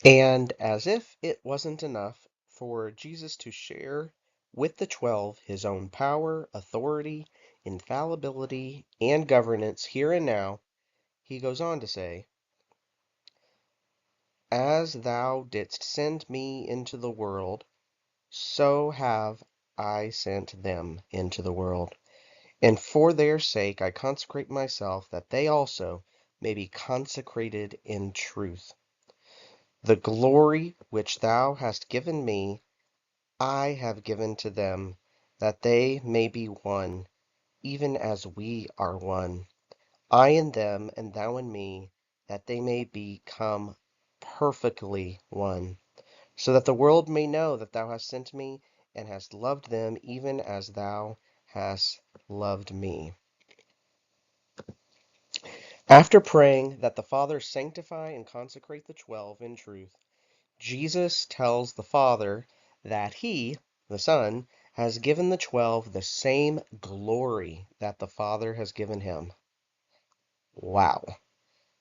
And as if it wasn't enough for Jesus to share with the 12 his own power, authority, infallibility, and governance here and now, he goes on to say, "As thou didst send me into the world, so have I sent them into the world. And for their sake I consecrate myself, that they also may be consecrated in truth. The glory which thou hast given me, I have given to them, that they may be one, even as we are one. I in them, and thou in me, that they may become perfectly one, so that the world may know that thou hast sent me, and hast loved them even as thou hast loved me." After praying that the Father sanctify and consecrate the 12 in truth, Jesus tells the Father that he, the Son, has given the 12 the same glory that the Father has given him. Wow.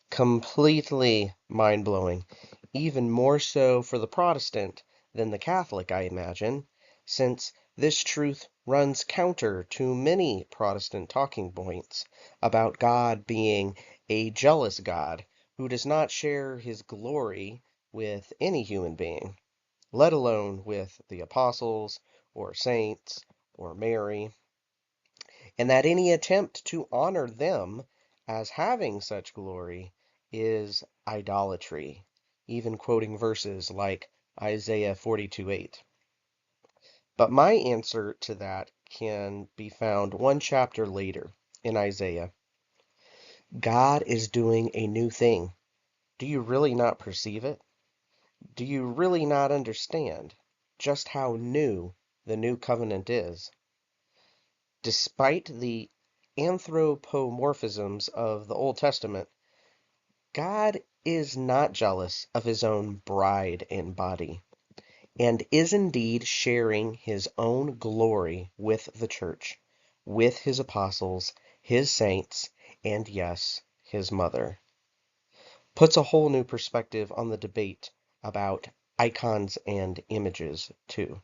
Completely mind-blowing. Even more so for the Protestant than the Catholic, I imagine, since this truth runs counter to many Protestant talking points about God being a jealous God who does not share his glory with any human being, let alone with the apostles or saints or Mary, and that any attempt to honor them as having such glory is idolatry, even quoting verses like Isaiah 42:8. But my answer to that can be found one chapter later in Isaiah. God is doing a new thing. Do you really not perceive it? Do you really not understand just how new the new covenant is? Despite the anthropomorphisms of the Old Testament, God is not jealous of his own bride and body, and is indeed sharing his own glory with the church, with his apostles, his saints, and yes, his mother. Puts a whole new perspective on the debate about icons and images, too.